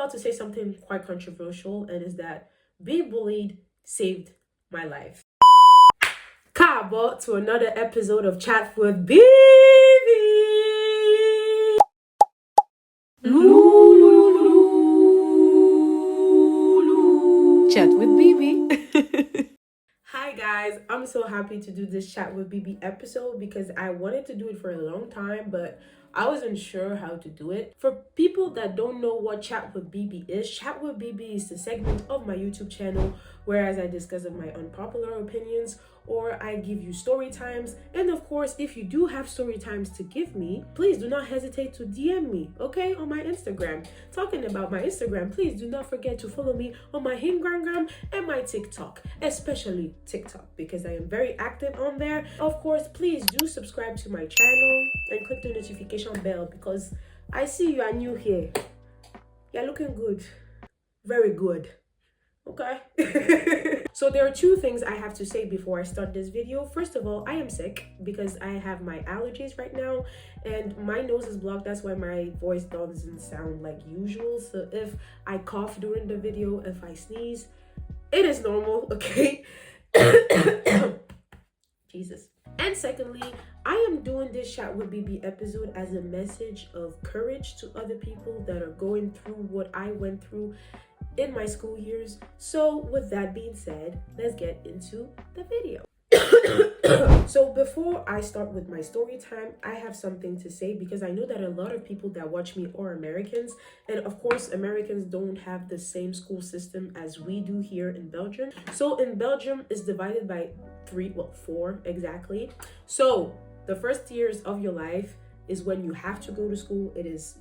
about to say something quite controversial, and is that being bullied saved my life. Kabo to another episode of Chat with BIBI. Chat with BIBI. Hi guys, I'm so happy to do this Chat with BIBI episode because I wanted to do it for a long time, but I wasn't sure how to do it. For people that don't know what Chat with BIBI is, Chat with BIBI is the segment of my YouTube channel whereas I discuss my unpopular opinions or I give you story times. And of course, if you do have story times to give me, please do not hesitate to DM me, okay, on my Instagram. Talking about my Instagram, please do not forget to follow me on my Instagram and my TikTok, especially TikTok because I am very active on there. Of course, please do subscribe to my channel and click the notification bell because I see you are new here. You're looking good. Very good. Okay. So there are two things I have to say before I start this video. First of all, I am sick because I have my allergies right now and my nose is blocked. That's why my voice doesn't sound like usual. So if I cough during the video, if I sneeze, it is normal, okay? Jesus. And secondly, I am doing this Chat with BIBI episode as a message of courage to other people that are going through what I went through in my school years. So with that being said, let's get into the video. So before I start with my story time, I have something to say because I know that a lot of people that watch me are Americans, and of course Americans don't have the same school system as we do here in Belgium. So in Belgium it's divided by four exactly. So the first years of your life is when you have to go to school. It is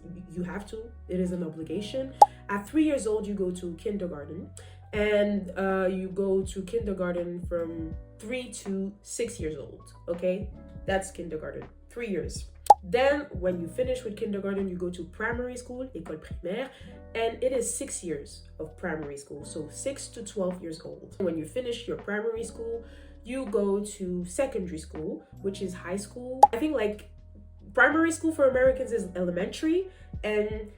an obligation. At 3 years old you go to kindergarten, and you go to kindergarten from 3 to 6 years old, okay? That's kindergarten, 3 years. Then when you finish with kindergarten, you go to primary school, école primaire, and it is 6 years of primary school, so 6 to 12 years old. When you finish your primary school, you go to secondary school, which is high school. I think like primary school for Americans is elementary, and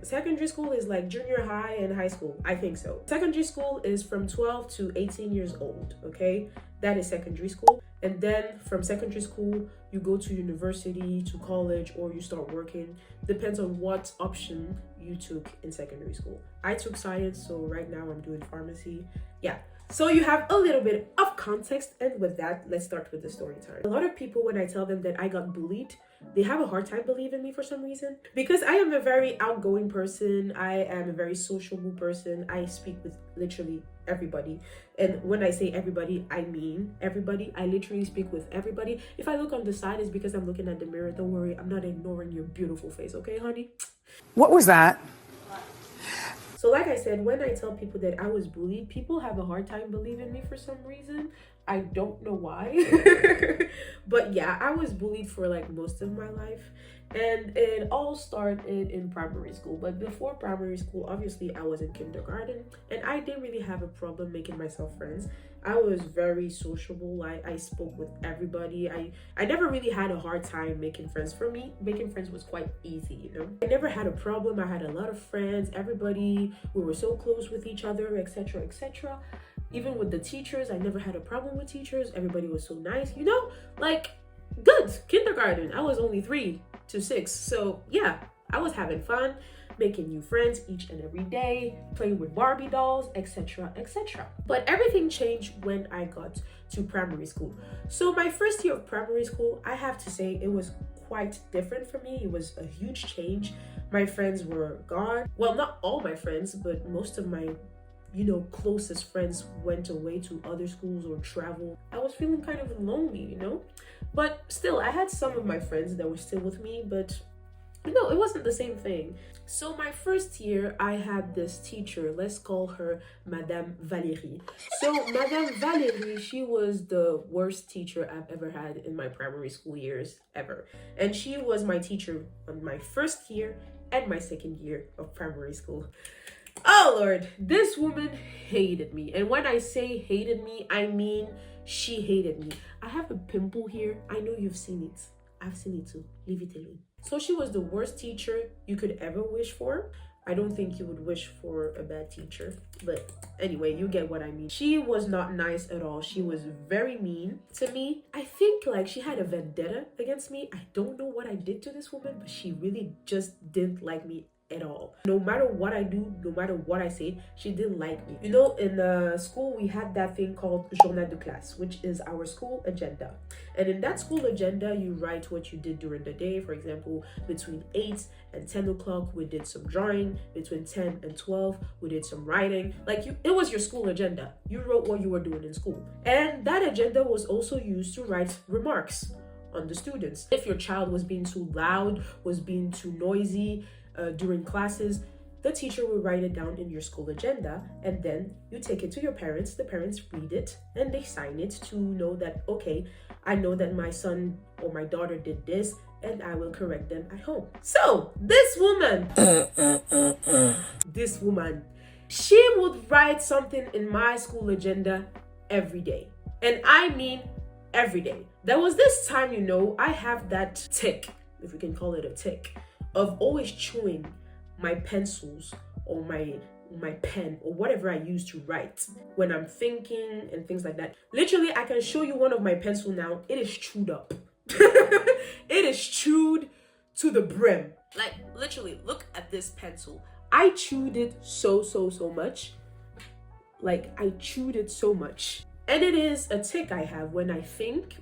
secondary school is like junior high and high school. I think so. Secondary school is from 12 to 18 years old, okay? That is secondary school. And then from secondary school, you go to university, to college, or you start working. Depends on what option you took in secondary school. I took science, so right now I'm doing pharmacy. Yeah. So you have a little bit of context, and with that, let's start with the story time. A lot of people, when I tell them that I got bullied, they have a hard time believing me for some reason. Because I am a very outgoing person, I am a very sociable person, I speak with literally everybody. And when I say everybody, I mean everybody. I literally speak with everybody. If I look on the side, it's because I'm looking at the mirror. Don't worry, I'm not ignoring your beautiful face, okay, honey? What was that? So like I said, when I tell people that I was bullied, people have a hard time believing me for some reason. I don't know why. But yeah, I was bullied for like most of my life. And it all started in primary school. But before primary school, obviously I was in kindergarten and I didn't really have a problem making myself friends. I was very sociable. I spoke with everybody. I never really had a hard time making friends. For me, making friends was quite easy, you know. I never had a problem. I had a lot of friends. Everybody, we were so close with each other, etc., etc. Even with the teachers, I never had a problem with teachers. Everybody was so nice, you know, like good. Kindergarten, I was only 3 to 6. So yeah, I was having fun, making new friends each and every day, playing with Barbie dolls, etc., etc. But everything changed when I got to primary school. So my first year of primary school, I have to say it was quite different for me. It was a huge change. My friends were gone. Well, not all my friends, but most of my closest friends went away to other schools or traveled. I was feeling kind of lonely, but still I had some of my friends that were still with me, but it wasn't the same thing. So my first year, I had this teacher, let's call her Madame Valérie. So Madame Valérie, she was the worst teacher I've ever had in my primary school years ever. And she was my teacher on my first year and my second year of primary school. Oh Lord, this woman hated me. And when I say hated me, I mean she hated me. I have a pimple here. I know you've seen it. I've seen it too. Leave it alone. So she was the worst teacher you could ever wish for. I don't think you would wish for a bad teacher. But anyway, you get what I mean. She was not nice at all. She was very mean to me. I think like she had a vendetta against me. I don't know what I did to this woman, but she really just didn't like me at all. No matter what I do, no matter what I say, she didn't like me. You know, in school we had that thing called journal de classe, which is our school agenda. And in that school agenda, you write what you did during the day. For example, between 8 and 10 o'clock, we did some drawing. Between 10 and 12, we did some writing. It was your school agenda. You wrote what you were doing in school. And that agenda was also used to write remarks on the students. If your child was being too loud, was being too noisy, during classes, the teacher will write it down in your school agenda, and then you take it to your parents. The parents read it and they sign it to know that, okay, I know that my son or my daughter did this, and I will correct them at home. So this woman, she would write something in my school agenda every day. And I mean every day. There was this time, you know, I have that tick, if we can call it a tick, of always chewing my pencils or my pen or whatever I use to write when I'm thinking and things like that. Literally, I can show you one of my pencil now. It is chewed up. It is chewed to the brim. Like, literally, look at this pencil. I chewed it so much. Like, I chewed it so much. And it is a tick I have when I think,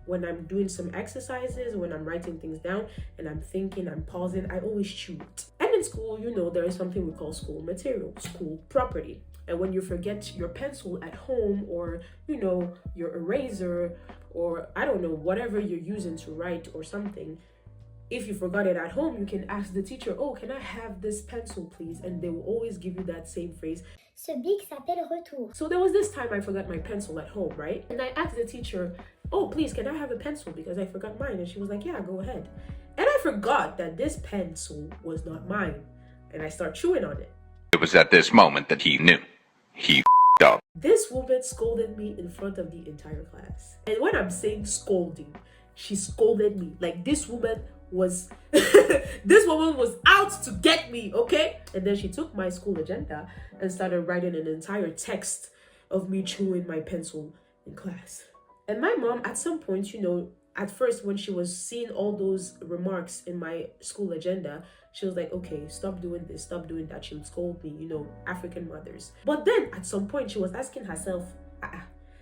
when I'm doing some exercises, when I'm writing things down and I'm thinking, I'm pausing, I always chew it. And in school, you know, there is something we call school material, school property. And when you forget your pencil at home, or, you know, your eraser, or I don't know, whatever you're using to write or something, if you forgot it at home, you can ask the teacher, oh, can I have this pencil, please? And they will always give you that same phrase. Ce bic s'appelle retour. So there was this time I forgot my pencil at home, right? And I asked the teacher, oh, please, can I have a pencil? Because I forgot mine. And she was like, yeah, go ahead. And I forgot that this pencil was not mine. And I start chewing on it. It was at this moment that he knew. He f***ed up. This woman scolded me in front of the entire class. And when I'm saying scolding, she scolded me. Like, this woman was out to get me, okay? And then she took my school agenda and started writing an entire text of me chewing my pencil in class. And my mom, at some point, you know, at first when she was seeing all those remarks in my school agenda, she was like, okay, stop doing this, stop doing that. She would scold me, you know, African mothers. But then at some point she was asking herself,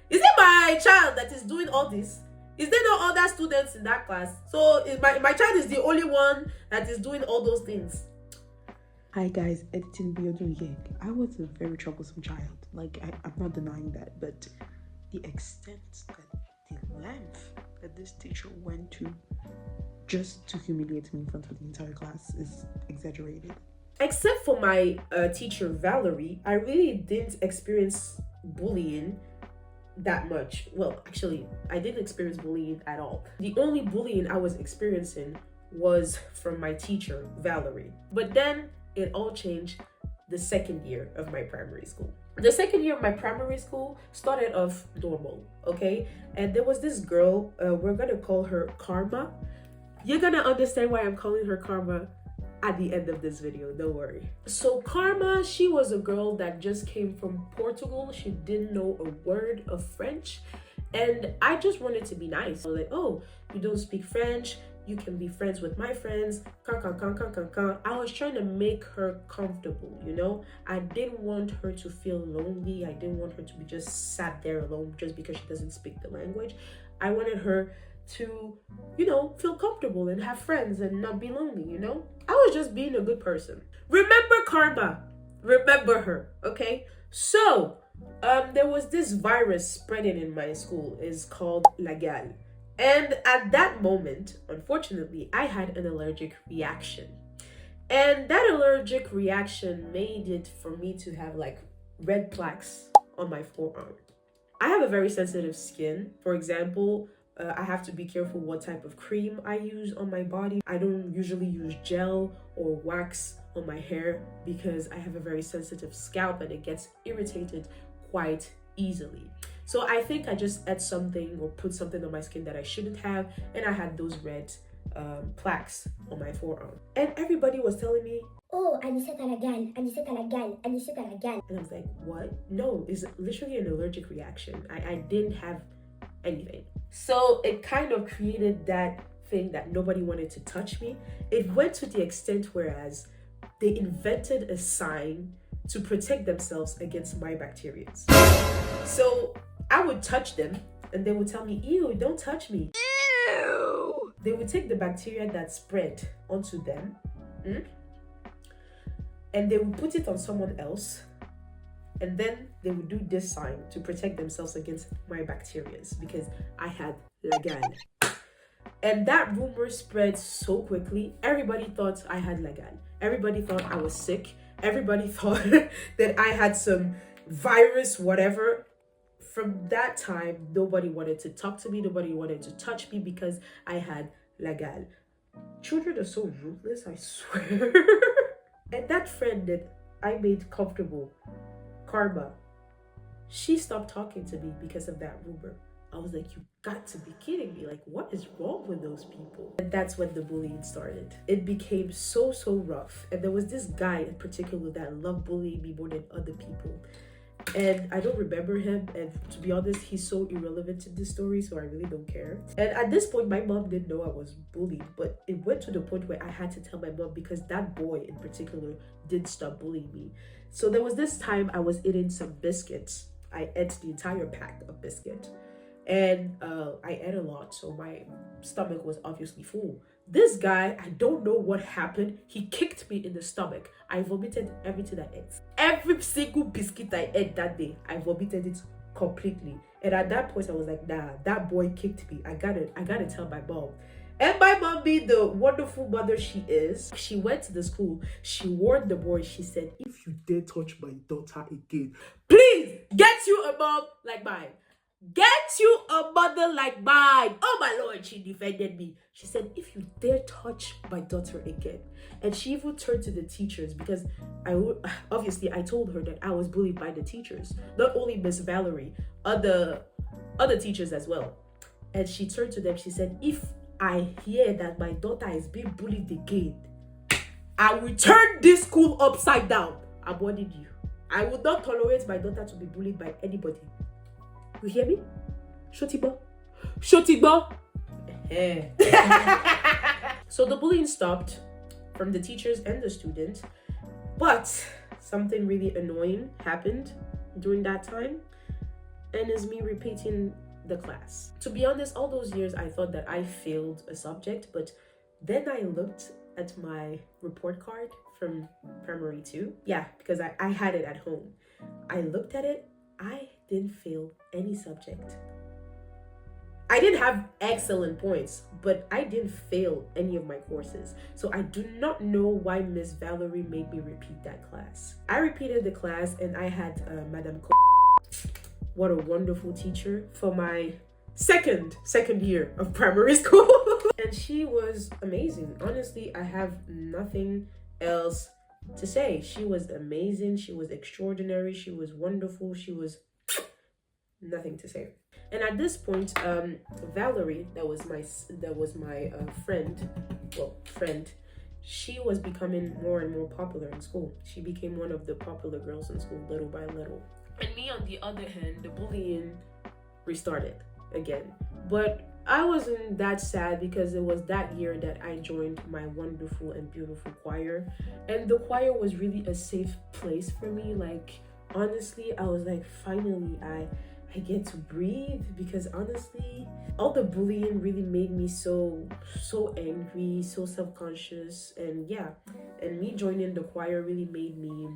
is it my child that is doing all this? Is there no other students in that class? So is my child is the only one that is doing all those things. Hi guys, editing Bullied here. I was a very troublesome child. Like, I'm not denying that, but the extent, the length that this teacher went to just to humiliate me in front of the entire class is exaggerated. Except for my teacher Valerie, I really didn't experience bullying that much. Well, actually, I didn't experience bullying at all. The only bullying I was experiencing was from my teacher Valerie. But then it all changed the second year of my primary school. The second year of my primary school started off normal, okay? And there was this girl, we're gonna call her Karma. You're gonna understand why I'm calling her Karma at the end of this video, don't worry. So Karma, she was a girl that just came from Portugal. She didn't know a word of French, and I just wanted to be nice. I was like, oh, you don't speak French, you can be friends with my friends. I was trying to make her comfortable, you know? I didn't want her to feel lonely. I didn't want her to be just sat there alone just because she doesn't speak the language. I wanted her to, you know, feel comfortable and have friends and not be lonely, you know? I was just being a good person. Remember Karma. Remember her, okay? So, there was this virus spreading in my school. It's called La Gale. And at that moment, unfortunately, I had an allergic reaction. And that allergic reaction made it for me to have like red plaques on my forearm. I have a very sensitive skin. For example, I have to be careful what type of cream I use on my body. I don't usually use gel or wax on my hair because I have a very sensitive scalp and it gets irritated quite easily. So I think I just ate something or put something on my skin that I shouldn't have, and I had those red plaques on my forearm. And everybody was telling me, Oh, Anisette a la gale, Anisette a la gale, Anisette a la gale. and I was like, what? No, it's literally an allergic reaction. I didn't have anything. So it kind of created that thing that nobody wanted to touch me. It went to the extent whereas they invented a sign to protect themselves against my bacteria. So I would touch them and they would tell me, ew, don't touch me. Ew. They would take the bacteria that spread onto them and they would put it on someone else. And then they would do this sign to protect themselves against my bacteria because I had la gale. And that rumor spread so quickly. Everybody thought I had la gale. Everybody thought I was sick. Everybody thought that I had some virus, whatever. From that time, nobody wanted to talk to me. Nobody wanted to touch me because I had la gale. Children are so ruthless, I swear. And that friend that I made comfortable, Karma, she stopped talking to me because of that rumor. I was like, you got to be kidding me. Like, what is wrong with those people? And that's when the bullying started. It became so rough. And there was this guy in particular that loved bullying me more than other people. And I don't remember him. And to be honest, he's so irrelevant in this story, so I really don't care. And at this point, my mom didn't know I was bullied. But it went to the point where I had to tell my mom because that boy in particular didn't stop bullying me. So there was this time I was eating some biscuits. I ate the entire pack of biscuit. And I ate a lot, so my stomach was obviously full. This guy, I don't know what happened. He kicked me in the stomach. I vomited everything I ate. Every single biscuit I ate that day, I vomited it completely. And at that point, I was like, nah, that boy kicked me. I gotta tell my mom. And my mom, being the wonderful mother she is, she went to the school. She warned the boy. She said, if you dare touch my daughter again, please get you a mom like mine. Get you a mother like mine. Oh my Lord, she defended me. She said, if you dare touch my daughter again. And she even turned to the teachers because I told her that I was bullied by the teachers. Not only Miss Valerie, other teachers as well. And she turned to them. She said, if I hear that my daughter is being bullied again, I will turn this school upside down. I'm warning you. I will not tolerate my daughter to be bullied by anybody. You hear me? Shotiba. Shotiba. So the bullying stopped from the teachers and the students. But something really annoying happened during that time. And is me repeating the class. To be honest, all those years I thought that I failed a subject. But then I looked at my report card from primary 2. Yeah, because I had it at home. I looked at it. I didn't fail any subject. I didn't have excellent points, but I didn't fail any of my courses. So I do not know why Miss Valerie made me repeat that class. I repeated the class and I had Madame What a wonderful teacher for my second year of primary school. And she was amazing. Honestly, I have nothing else to say. She was amazing. She was extraordinary. She was wonderful. She was nothing to say. And at this point, Valerie, that was my friend, she was becoming more and more popular in school. She became one of the popular girls in school little by little. And me, on the other hand, the bullying restarted again. But I wasn't that sad because it was that year that I joined my wonderful and beautiful choir. And the choir was really a safe place for me. Like, honestly, I was like, finally, I get to breathe, because honestly, all the bullying really made me so angry, so self-conscious. And yeah, and me joining the choir really made me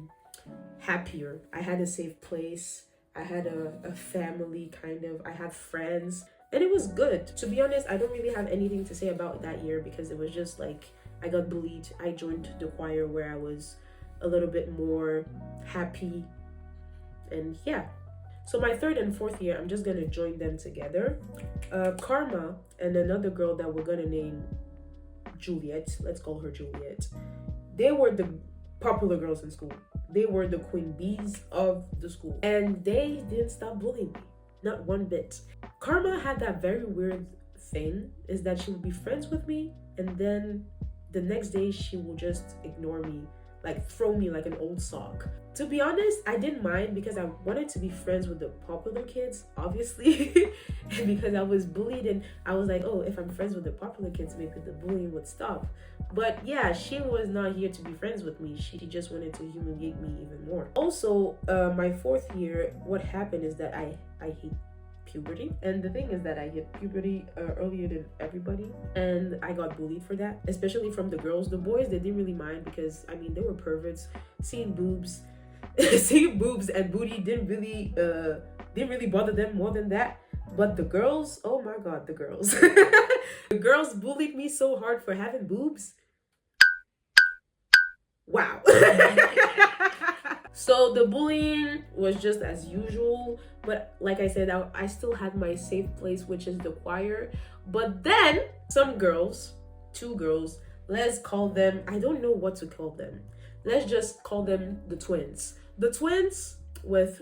happier. I had a safe place. I had a family, kind of. I had friends. And it was good. To be honest, I don't really have anything to say about that year because it was just like, I got bullied. I joined the choir where I was a little bit more happy. And yeah. So my third and fourth year, I'm just gonna join them together. Karma and another girl that we're gonna name Juliet, let's call her Juliet. They were the popular girls in school. They were the queen bees of the school. And they didn't stop bullying me, not one bit. Karma had that very weird thing, is that she would be friends with me and then the next day she will just ignore me, like throw me like an old sock. To be honest, I didn't mind because I wanted to be friends with the popular kids, obviously. And because I was bullied, and I was like, oh, if I'm friends with the popular kids, maybe the bullying would stop. But yeah, she was not here to be friends with me. She just wanted to humiliate me even more. Also, my 4th year, what happened is that I hate puberty, and the thing is that I hit puberty earlier than everybody, and I got bullied for that, especially from the girls. The boys, they didn't really mind because I mean they were perverts. Seeing boobs and booty didn't really bother them more than that. But the girls, oh my god, the girls the girls bullied me so hard for having boobs. Wow. So the bullying was just as usual, but like I said, I still had my safe place, which is the choir. But then some girls, 2 girls, let's call them, I don't know what to call them, let's just call them the twins. The twins with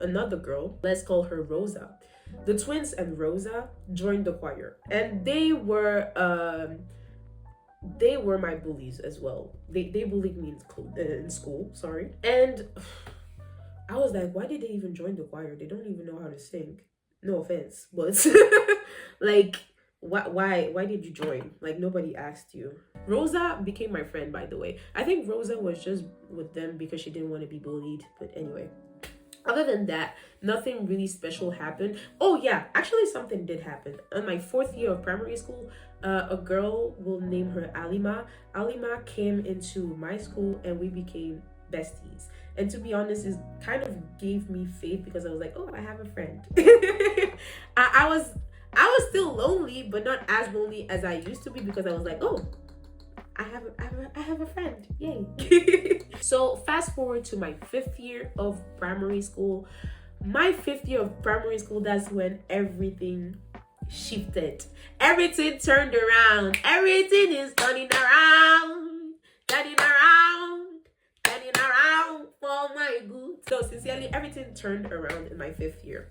another girl, let's call her Rosa. The twins and Rosa joined the choir, and they were my bullies as well. They bullied me in school, sorry. And I was like, why did they even join the choir? They don't even know how to sing. No offense, but like, why did you join? Like, nobody asked you. Rosa became my friend, by the way. I think Rosa was just with them because she didn't want to be bullied. But anyway, other than that, nothing really special happened. Oh yeah, actually something did happen. On my 4th year of primary school, a girl, we'll name her Alima. Alima came into my school and we became besties. And to be honest, it kind of gave me faith because I was like, oh, I have a friend. I was still lonely, but not as lonely as I used to be, because I was like, oh, I have a friend. Yay. So fast forward to my 5th year of primary school. My 5th year of primary school, that's when everything shifted. Everything turned around. Everything is turning around. Turning around. Turning around for my good. So sincerely, everything turned around in my 5th year.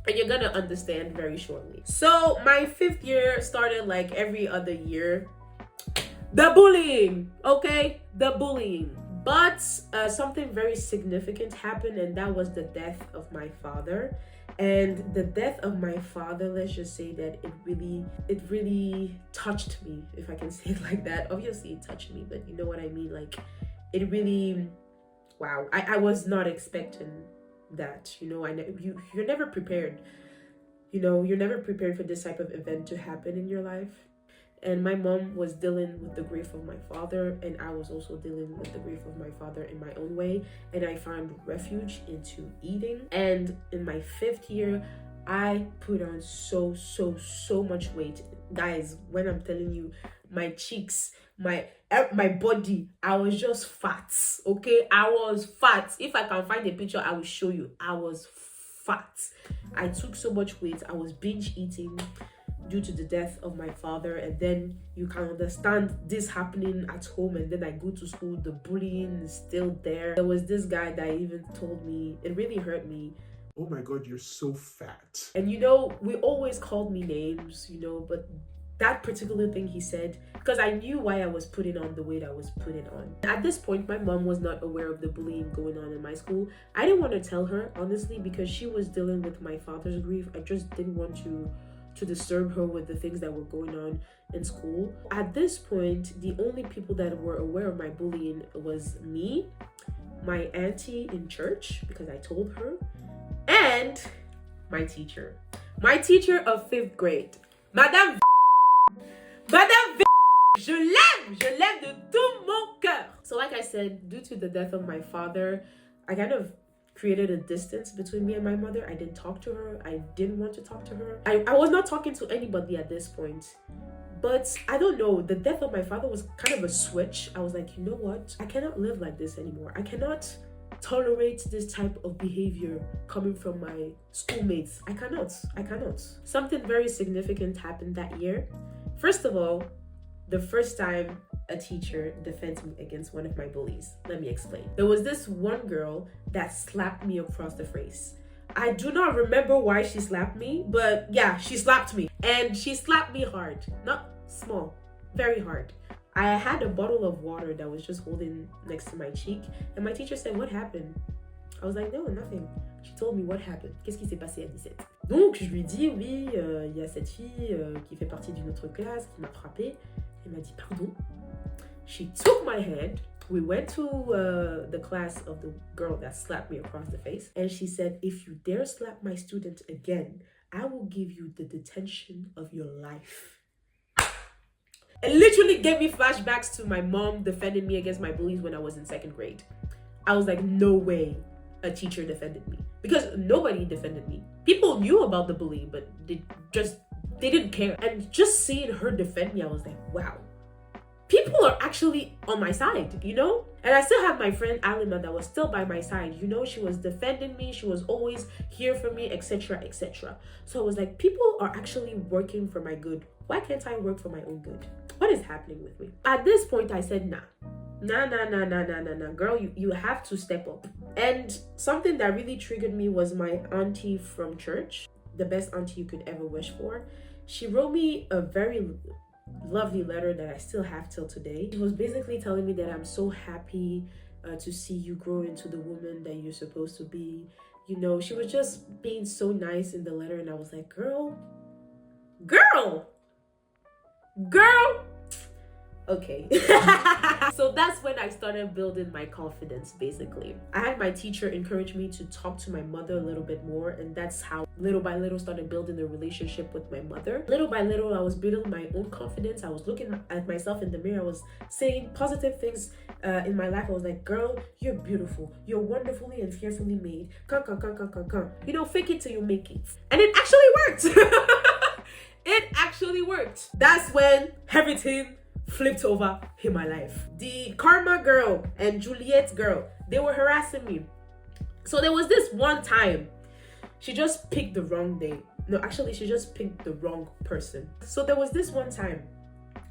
And you're gonna understand very shortly. So my 5th year started like every other year. The bullying, okay? The bullying. But something very significant happened, and that was the death of my father. And the death of my father, let's just say that it really touched me, if I can say it like that. Obviously it touched me, but you know what I mean? Like, it really, wow. I was not expecting that, you know. You're never prepared. You know, you're never prepared for this type of event to happen in your life. And my mom was dealing with the grief of my father, and I was also dealing with the grief of my father in my own way. And I found refuge into eating. And in my 5th year, I put on so much weight. Guys, when I'm telling you, my cheeks, my body, I was just fat, okay? I was fat. If I can find a picture, I will show you. I was fat. I took so much weight. I was binge eating due to the death of my father. And then you can understand this happening at home, and then I go to school, the bullying is still there. There was this guy that even told me, it really hurt me, oh my god, you're so fat. and you know, we always called me names, you know, but that particular thing he said, because I knew why I was putting on the weight I was putting on. At this point, my mom was not aware of the bullying going on in my school. I didn't want to tell her, honestly, because she was dealing with my father's grief. I just didn't want to disturb her with the things that were going on in school. At this point, the only people that were aware of my bullying was me, my auntie in church, because I told her, and my teacher. My teacher of 5th grade. Madame, je l'aime de tout mon cœur. So like I said, due to the death of my father, I kind of created a distance between me and my mother. I didn't talk to her. I didn't want to talk to her. I was not talking to anybody at this point. But I don't know, the death of my father was kind of a switch. I was like, you know what? I cannot live like this anymore. I cannot tolerate this type of behavior coming from my schoolmates. I cannot. Something very significant happened that year. First of all, the first time a teacher defends me against one of my bullies. Let me explain. There was this one girl that slapped me across the face. I do not remember why she slapped me, but yeah, she slapped me. And she slapped me hard. Not small. very hard. I had a bottle of water that was just holding next to my cheek, and my teacher said, "What happened?" I was like, "No, nothing." She told me, "What happened? Qu'est-ce qui s'est passé à 17?" Donc, je lui dis, oui, il y a cette fille qui fait partie d'une autre classe qui m'a frappée. Elle m'a dit, pardon. She took my hand. We went to the class of the girl that slapped me across the face. And she said, "If you dare slap my student again, I will give you the detention of your life." It literally gave me flashbacks to my mom defending me against my bullies when I was in 2nd grade. I was like, no way a teacher defended me. Because nobody defended me. People knew about the bullying, but they didn't care. And just seeing her defend me, I was like, wow. People are actually on my side, you know? And I still have my friend Alima that was still by my side, you know? She was defending me. She was always here for me, etc., etc. So I was like, people are actually working for my good. Why can't I work for my own good? What is happening with me? At this point, I said, nah. Girl, you have to step up. And something that really triggered me was my auntie from church, the best auntie you could ever wish for. She wrote me a very lovely letter that I still have till today. She was basically telling me that I'm so happy to see you grow into the woman that you're supposed to be. You know, she was just being so nice in the letter, and I was like, girl. Okay. So that's when I started building my confidence, basically. I had my teacher encourage me to talk to my mother a little bit more, and that's how little by little started building a relationship with my mother. Little by little, I was building my own confidence. I was looking at myself in the mirror. I was saying positive things in my life. I was like, girl, you're beautiful. You're wonderfully and fearfully made. Come. You know, fake it till you make it. And it actually worked. It actually worked. That's when everything flipped over in my life. The Karma girl and Juliet girl, they were harassing me. So there was this one time, she just picked the wrong day. No, actually, she just picked the wrong person. So there was this one time,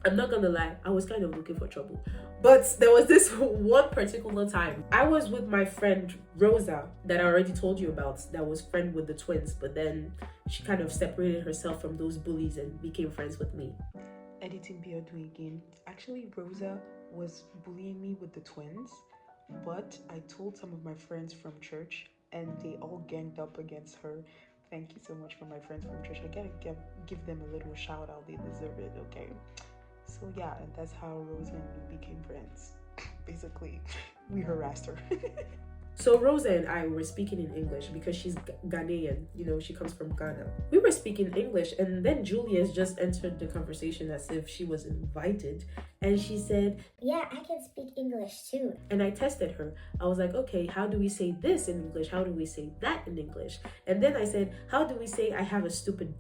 I'm not gonna lie, I was kind of looking for trouble. But there was this one particular time. I was with my friend Rosa, that I already told you about, that was friend with the twins, but then she kind of separated herself from those bullies and became friends with me. Editing Biodu again. Actually, Rosa was bullying me with the twins, but I told some of my friends from church and they all ganged up against her. Thank you so much for my friends from church. I gotta give them a little shout out. They deserve it, okay? So yeah, and that's how Rosa and me became friends. Basically, we harassed her. So Rosa and I were speaking in English because she's Ghanaian, you know, she comes from Ghana. We were speaking English, and then Julius just entered the conversation as if she was invited, and she said, "Yeah, I can speak English too." And I tested her. I was like, okay, how do we say this in English? How do we say that in English? And then I said, how do we say I have a stupid...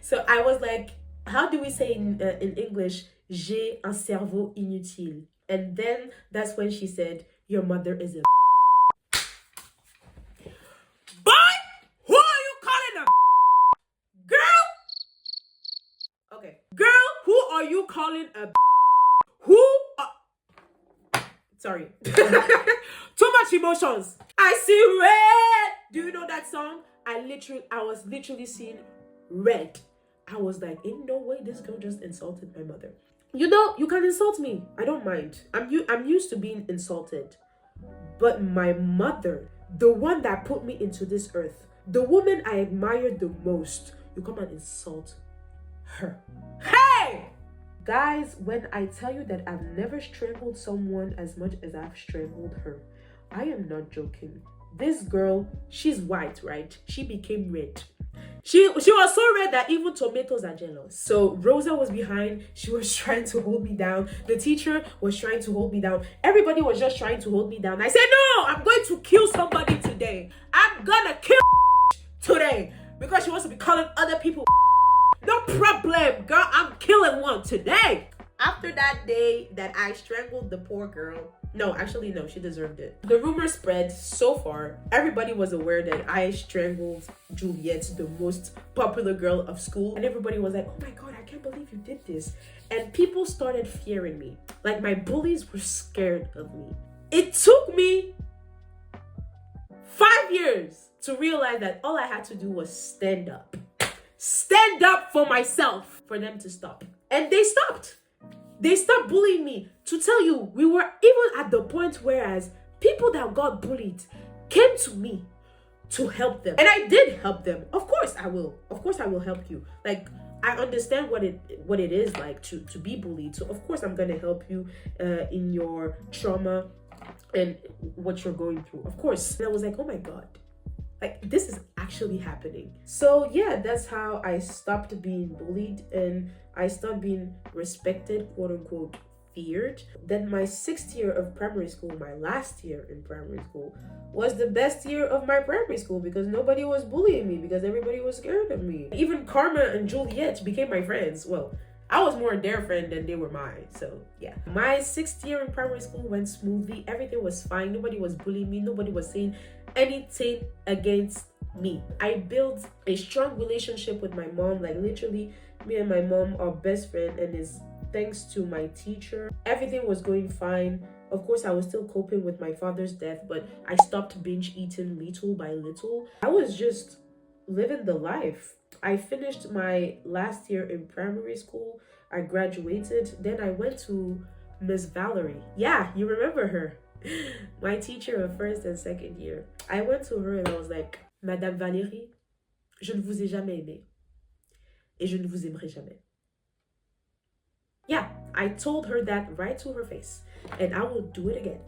So I was like, how do we say in English, j'ai un cerveau inutile? And then that's when she said, your mother is a... Boy, who are you calling a... Girl? Okay. Girl, who are you calling a... Who are... Sorry. Too much emotions. I see red. Do you know that song? I was literally seeing red. I was like, ain't no way this girl just insulted my mother. You know, you can insult me. I don't mind. I'm used to being insulted. But my mother, the one that put me into this earth, the woman I admired the most, you come and insult her. Hey! Guys, when I tell you that I've never strangled someone as much as I've strangled her, I am not joking. This girl, she's white, right? She became red. She was so red that even tomatoes are jealous. So Rosa was behind. She was trying to hold me down. The teacher was trying to hold me down. Everybody was just trying to hold me down. I said, no, I'm going to kill somebody today. I'm gonna kill today. Because she wants to be calling other people. No problem, girl. I'm killing one today. After that day that I strangled the poor girl, no, she deserved it. The rumor spread so far. Everybody was aware that I strangled Juliet, the most popular girl of school. And everybody was like, oh my God, I can't believe you did this. And people started fearing me. Like, my bullies were scared of me. It took me 5 years to realize that all I had to do was stand up. Stand up for myself for them to stop. And they stopped. They stopped bullying me. To tell you, we were even at the point whereas people that got bullied came to me to help them. And I did help them. Of course I will. Of course I will help you. Like, I understand what it is like to be bullied. So of course I'm gonna help you in your trauma and what you're going through. Of course. And I was like, oh my God. Like, this is actually happening. So yeah, that's how I stopped being bullied and I stopped being respected, quote unquote, feared. Then my 6th year of primary school, my last year in primary school, was the best year of my primary school because nobody was bullying me, because everybody was scared of me. Even Karma and Juliet became my friends. Well, I was more their friend than they were mine. So yeah. My 6th year in primary school went smoothly. Everything was fine. Nobody was bullying me. Nobody was saying anything against me. I built a strong relationship with my mom. Like, literally, me and my mom are best friends, and it's thanks to my teacher. Everything was going fine. Of course, I was still coping with my father's death, but I stopped binge eating little by little. I was just living the life. I finished my last year in primary school. I graduated. Then I went to Miss Valerie. Yeah, you remember her. My teacher of 1st and 2nd year. I went to her and I was like, Madame Valérie, je ne vous ai jamais aimé. Et je ne vous aimerai jamais. Yeah, I told her that right to her face. And I will do it again.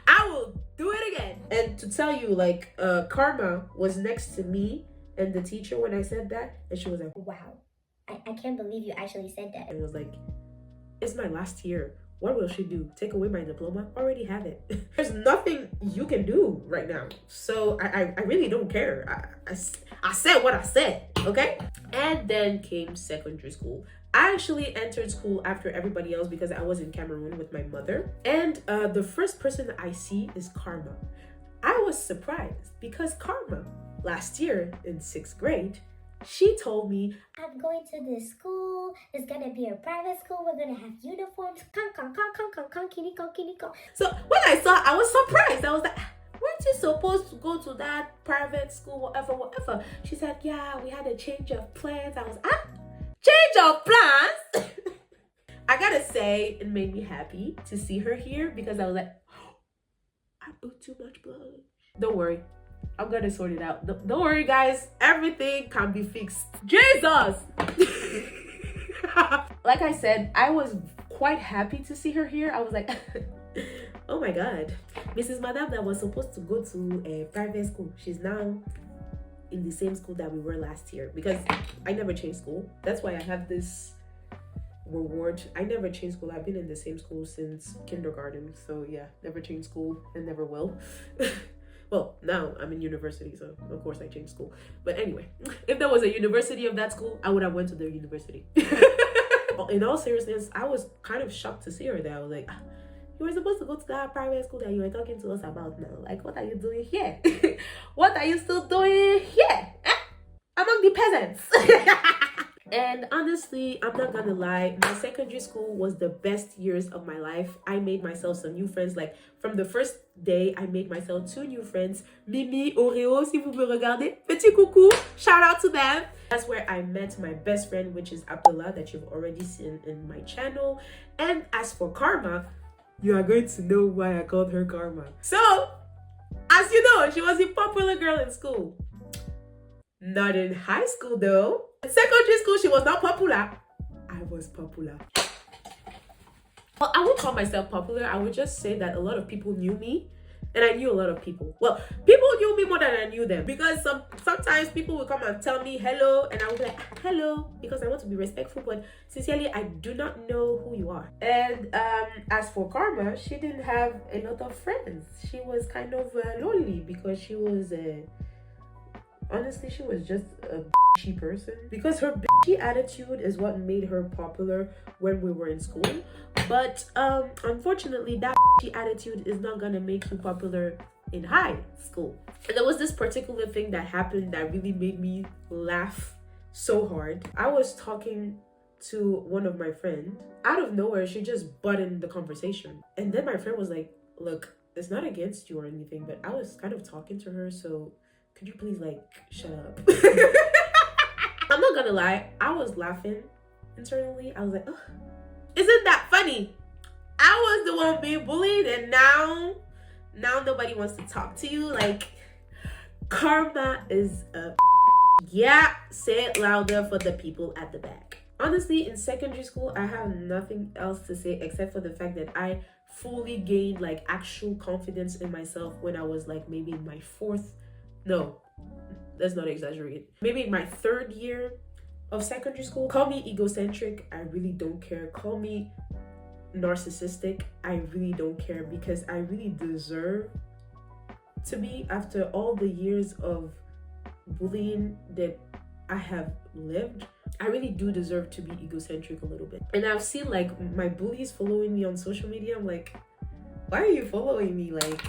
I will do it again. And to tell you, like, Karma was next to me and the teacher when I said that. And she was like, Wow. I can't believe you actually said that. and it was like, it's my last year. What will she do? Take away my diploma? Already have it. There's nothing you can do right now. So I really don't care. I said what I said, okay? And then came secondary school. I actually entered school after everybody else because I was in Cameroon with my mother. And the first person I see is Karma. I was surprised because Karma, last year in 6th grade, she told me, I'm going to this school. It's gonna be a private school. We're gonna have uniforms. Kiniko. so when I saw, I was surprised. I was like, weren't you supposed to go to that private school, whatever? She said, yeah, we had a change of plans. I was, change of plans? I gotta say, it made me happy to see her here because I was like, I put too much blood. Don't worry. I'm gonna sort it out. Don't worry, guys. Everything can be fixed. Jesus! Like I said, I was quite happy to see her here. I was like, oh my God. Mrs. Madame that was supposed to go to a private school, she's now in the same school that we were last year because I never changed school. That's why I have this reward. I never changed school. I've been in the same school since kindergarten. So yeah, never changed school and never will. Well, now I'm in university, so of course I changed school. But anyway, if there was a university of that school, I would have went to the university. In all seriousness, I was kind of shocked to see her there. I was like, you were supposed to go to that private school that you were talking to us about now. Like, what are you doing here? What are you still doing here? Among the peasants. And honestly, I'm not gonna lie, my secondary school was the best years of my life. I made myself some new friends. Like, from the first day, I made myself 2 new friends. Mimi, Oreo, si vous me regardez, petit coucou, shout out to them. That's where I met my best friend, which is Abdullah, that you've already seen in my channel. And as for Karma, you are going to know why I called her Karma. So, as you know, she was a popular girl in school. Not in high school though. In secondary school, she was not popular. I was popular. Well, I won't call myself popular. I would just say that a lot of people knew me. And I knew a lot of people. Well, people knew me more than I knew them. Because sometimes people would come and tell me hello. And I would be like, hello. Because I want to be respectful. But sincerely, I do not know who you are. And as for Karma, she didn't have a lot of friends. She was kind of lonely because she was... honestly, she was just a bitchy person. Because her bitchy attitude is what made her popular when we were in school. But unfortunately, that bitchy attitude is not gonna make you popular in high school. And there was this particular thing that happened that really made me laugh so hard. I was talking to one of my friends. Out of nowhere, she just butted in the conversation. And then my friend was like, look, it's not against you or anything, but I was kind of talking to her, so could you please, like, shut up? I'm not gonna lie, I was laughing internally. I was like, ugh, isn't that funny? I was the one being bullied, and now nobody wants to talk to you. Like, karma is a yeah, say it louder for the people at the back. Honestly, in secondary school, I have nothing else to say except for the fact that I fully gained like actual confidence in myself when I was like maybe in my let's not exaggerate, maybe in my 3rd year of secondary school. Call me egocentric, I really don't care. Call me narcissistic, I really don't care, because I really deserve to be, after all the years of bullying that I have lived, I really do deserve to be egocentric a little bit. And I've seen like my bullies following me on social media. I'm like, why are you following me? Like,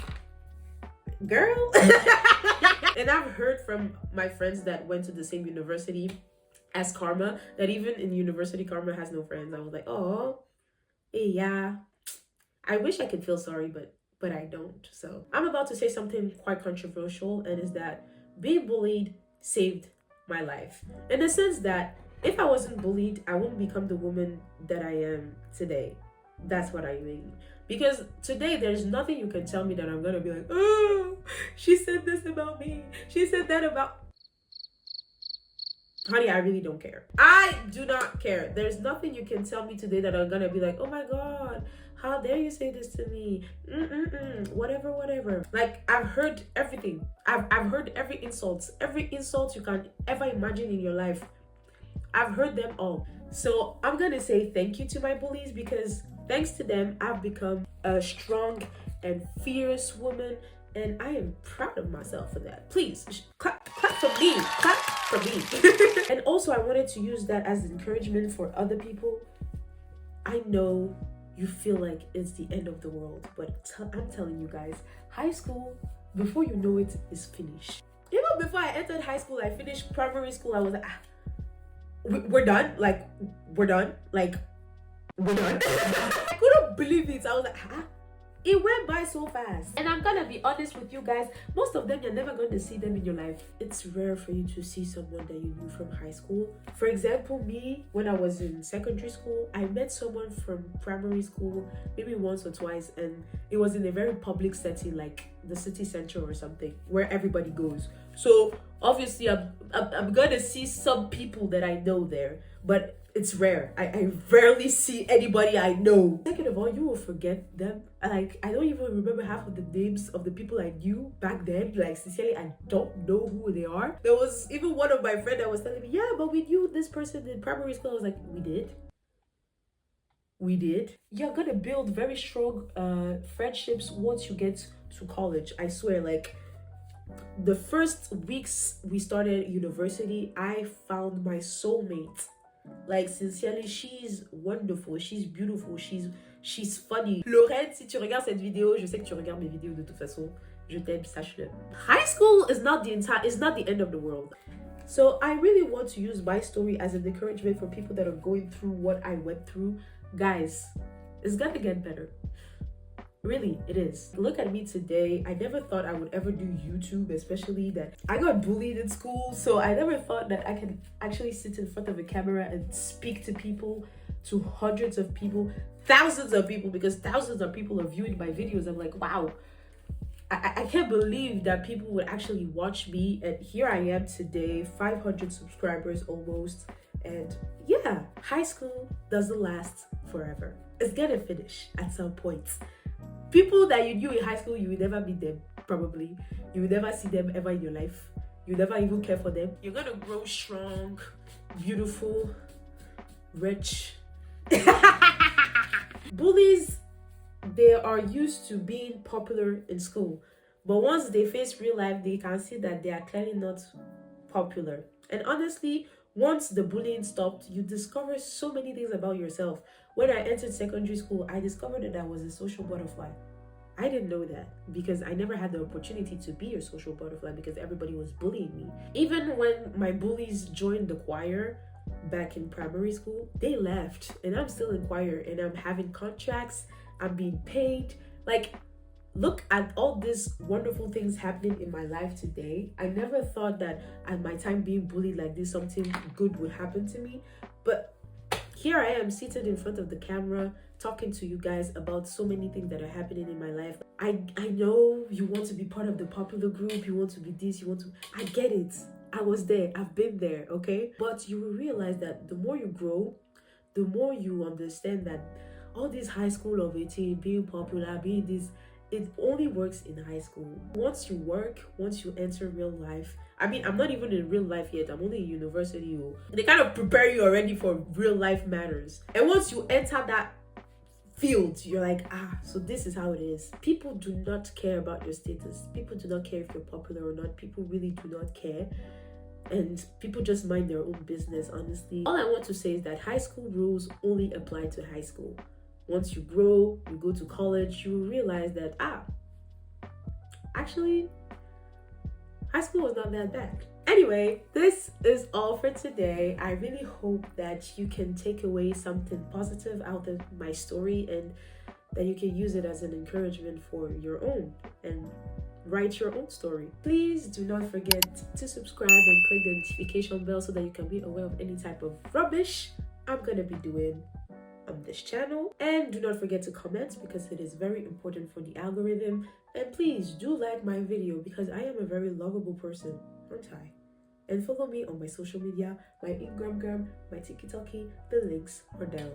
girl. And I've heard from my friends that went to the same university as Karma that even in university, Karma has no friends. I was like, oh, yeah, I wish I could feel sorry, but I don't. So I'm about to say something quite controversial, and is that being bullied saved my life, in the sense that if I wasn't bullied, I wouldn't become the woman that I am today. That's what I mean. Because today, there's nothing you can tell me that I'm gonna be like, oh, she said this about me, she said that about... Honey, I really don't care. I do not care. There's nothing you can tell me today that I'm gonna be like, oh my god, how dare you say this to me? Whatever. Like, I've heard everything. I've heard every insult you can ever imagine in your life. I've heard them all. So I'm gonna say thank you to my bullies, because thanks to them, I've become a strong and fierce woman, and I am proud of myself for that. Please, clap for me. Clap for me. And also, I wanted to use that as encouragement for other people. I know you feel like it's the end of the world, but I'm telling you guys, high school, before you know it, is finished. Even before I entered high school, I finished primary school, I was like, we're done? Like, we're done? Like, we're done? I couldn't believe it. I was like, it went by so fast. And I'm gonna be honest with you guys, most of them, you're never going to see them in your life. It's rare for you to see someone that you knew from high school. For example, me, when I was in secondary school, I met someone from primary school maybe once or twice, and it was in a very public setting, like the city center or something, where everybody goes. So obviously I'm gonna see some people that I know there, but it's rare. I rarely see anybody I know. Second of all, you will forget them. Like, I don't even remember half of the names of the people I knew back then. Like, sincerely, I don't know who they are. There was even one of my friends that was telling me, yeah, but we knew this person in primary school. I was like, we did. You're gonna build very strong friendships once you get to college. I swear, like, the first weeks we started university, I found my soulmate. Like, sincerely, she's wonderful, she's beautiful, she's funny. Lorraine, si tu regardes cette vidéo, je sais que tu regardes mes vidéos de toute façon. Je t'aime, sache-le. High school is not the end of the world. So I really want to use my story as an encouragement for people that are going through what I went through. Guys, it's gonna get better. Really, it is. Look at me today. I never thought I would ever do YouTube, especially that I got bullied in school. So I never thought that I could actually sit in front of a camera and speak to people, to hundreds of people, thousands of people, because thousands of people are viewing my videos. I'm like, wow, I can't believe that people would actually watch me. And here I am today, 500 subscribers almost. And yeah, high school doesn't last forever. It's gonna finish at some point. People that you knew in high school, you will never meet them, probably. You will never see them ever in your life. You never even care for them. You're gonna grow strong, beautiful, rich. Bullies, they are used to being popular in school. But once they face real life, they can see that they are clearly not popular. And honestly, once the bullying stopped, you discover so many things about yourself. When I entered secondary school, I discovered that I was a social butterfly. I didn't know that because I never had the opportunity to be a social butterfly because everybody was bullying me. Even when my bullies joined the choir back in primary school, they left and I'm still in choir and I'm having contracts, I'm being paid. Like, look at all these wonderful things happening in my life today. I never thought that at my time being bullied like this, something good would happen to me. But here I am seated in front of the camera talking to you guys about so many things that are happening in my life. I know you want to be part of the popular group, you want to be this, I get it. I was there, I've been there, okay? But you will realize that the more you grow, the more you understand that all this high school of 18, being popular, being this, it only works in high school. Once you work, once you enter real life, I mean, I'm not even in real life yet, I'm only in university. They kind of prepare you already for real life matters. And once you enter that field, you're like, so this is how it is. People do not care about your status. People do not care if you're popular or not. People really do not care. And people just mind their own business, honestly. All I want to say is that high school rules only apply to high school. Once you grow, you go to college, you will realize that, actually, high school was not that bad. Anyway, this is all for today. I really hope that you can take away something positive out of my story and that you can use it as an encouragement for your own and write your own story. Please do not forget to subscribe and click the notification bell so that you can be aware of any type of rubbish I'm gonna be doing on this channel. And do not forget to comment because it is very important for the algorithm. And please do like my video because I am a very lovable person, aren't I? And follow me on my social media, my Instagram, my TikTok. The links are down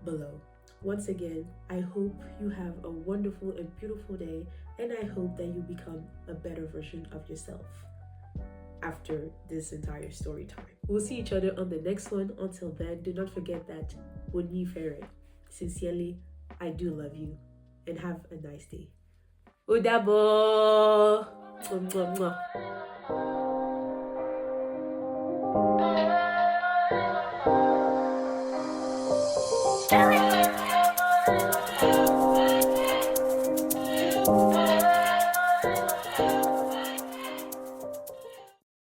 below. Once again, I hope you have a wonderful and beautiful day, and I hope that you become a better version of yourself after this entire story time. We'll see each other on the next one. Until then, do not forget that Woni Ferre. Sincerely, I do love you, and have a nice day. Udabo! Mwah, mwah, mwah.